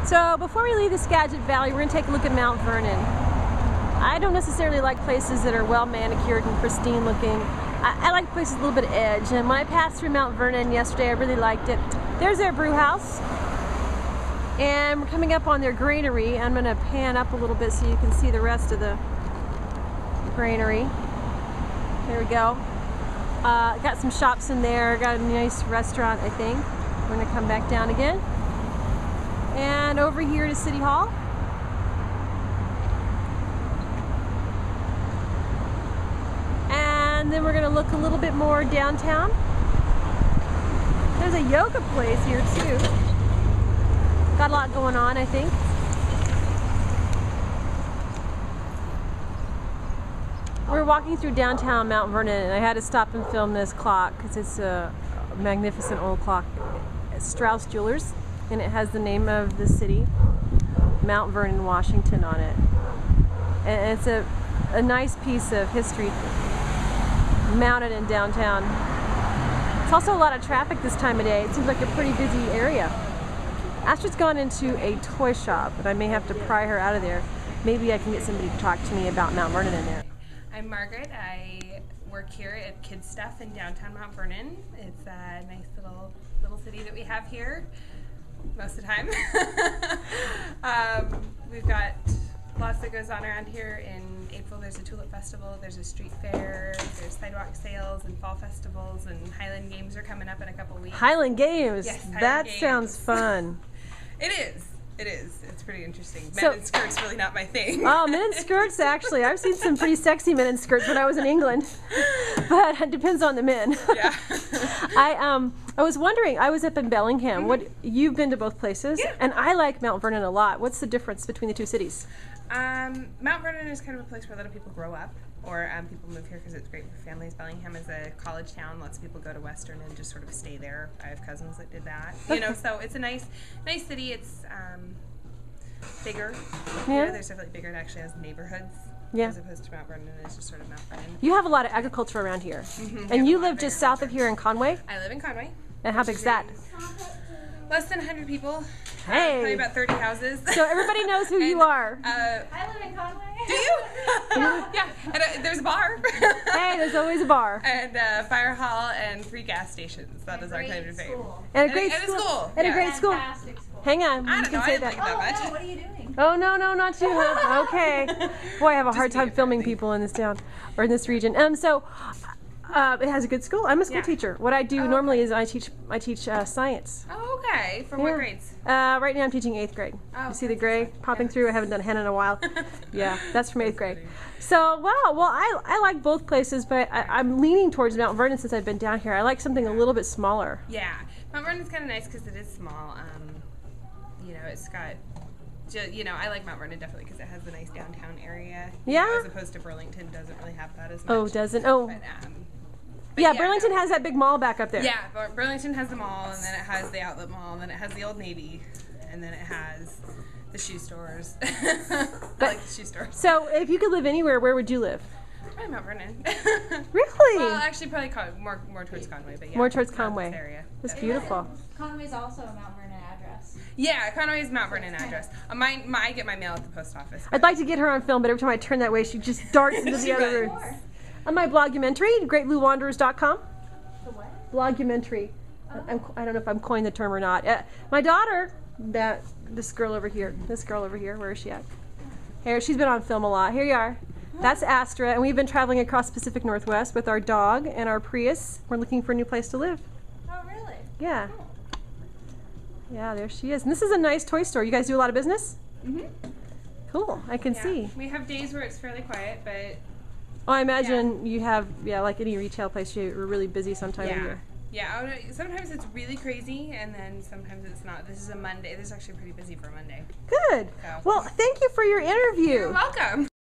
So before we leave the Skagit Valley, we're going to take a look at Mount Vernon. I don't necessarily like places that are well manicured and pristine looking. I like places with a little bit of edge, and when I passed through Mount Vernon yesterday, I really liked it. There's their brew house, and we're coming up on their granary. I'm going to pan up a little bit so you can see the rest of the granary. There we go. Got some shops in there, got a nice restaurant, I think. We're going to come back down again. And over here to City Hall. And then we're going to look a little bit more downtown. There's a yoga place here too. Got a lot going on, I think. We're walking through downtown Mount Vernon, and I had to stop and film this clock because it's a magnificent old clock. It's Strauss Jewelers, and it has the name of the city, Mount Vernon, Washington, on it. And it's a nice piece of history mounted in downtown. It's also a lot of traffic this time of day. It seems like a pretty busy area. Astrid's gone into a toy shop, but I may have to pry her out of there. Maybe I can get somebody to talk to me about Mount Vernon in there. I'm Margaret. I work here at Kids Stuff in downtown Mount Vernon. It's a nice little city that we have here most of the time. We've got lots that goes on around here. In April there's a tulip festival, there's a street fair, there's sidewalk sales and fall festivals, and Highland Games are coming up in a couple weeks. Highland Games? Yes, Highland that Games. Sounds fun. It is. It is. It's pretty interesting. So, men in skirts really not my thing. Oh, men in skirts, actually. I've seen some pretty sexy men in skirts when I was in England. But it depends on the men. Yeah. I was wondering, I was up in Bellingham. Mm-hmm. You've been to both places, yeah. And I like Mount Vernon a lot. What's the difference between the two cities? Mount Vernon is kind of a place where a lot of people grow up, or people move here because it's great for families. Bellingham is a college town. Lots of people go to Western and just sort of stay there. I have cousins that did that. You know, so it's a nice city. It's bigger. Yeah. You know, there's definitely bigger. It actually has neighborhoods. Yeah. As opposed to Mount Vernon, it's just sort of Mount Vernon. You have a lot of agriculture around here. Mm-hmm. And you live just south of here in Conway? I live in Conway. And how big's that? Less than 100 people. Hey. Probably about 30 houses. So everybody knows who you are. I live in Conway. Do you? Yeah. And, there's a bar. Hey, there's always a bar. And fire hall and 3 gas stations. That is our claim to fame. And a great school. And a great school. Fantastic school. Hang on. I You don't can know. say I that. didn't like it that much. No, what are you doing? Oh, no, not you. Huh? Okay. Boy, I have a hard time being filming friendly. people in this town or in this region. So it has a good school. I'm a school teacher. What I do normally is I teach science. Oh, okay. From what grades? Right now I'm teaching 8th grade. Oh, You see the that's gray exciting. popping through? I haven't done hen in a while. Yeah, that's from 8th grade. funny. So, wow. Well, I like both places, but I'm leaning towards Mount Vernon since I've been down here. I like something a little bit smaller. Yeah. Mount Vernon's kind of nice because it is small. You know, it's got... You know, I like Mount Vernon definitely because it has the nice downtown area. Yeah. You know, as opposed to Burlington, doesn't really have that as much. Oh, doesn't? Oh. But Yeah, Burlington has that big mall back up there. Yeah, Burlington has the mall, and then it has the outlet mall, and then it has the Old Navy, and then it has the shoe stores. I like the shoe stores. So, if you could live anywhere, where would you live? Probably Mount Vernon. Really? Well, actually, probably more towards Conway, but yeah. More towards around Conway. This area. That's beautiful. Conway's also a Mount Vernon address. Yeah, Conway's Mount Vernon address. I get my mail at the post office. I'd like to get her on film, but every time I turn that way, she just darts into the other room. On my blogumentary, greatbluewanderers.com. The what? Blogumentary. I don't know if I'm coining the term or not. My daughter, this girl over here, where is she at? Here, she's been on film a lot. Here you are. That's Astra, and we've been traveling across the Pacific Northwest with our dog and our Prius. We're looking for a new place to live. Oh, really? Yeah. Yeah, there she is. And this is a nice toy store. You guys do a lot of business? Mm-hmm. Cool, I can see. We have days where it's fairly quiet, but... Oh, I imagine you have, like any retail place, you're really busy sometime of year. Yeah, sometimes it's really crazy, and then sometimes it's not. This is a Monday. This is actually pretty busy for a Monday. Good. So. Well, thank you for your interview. You're welcome.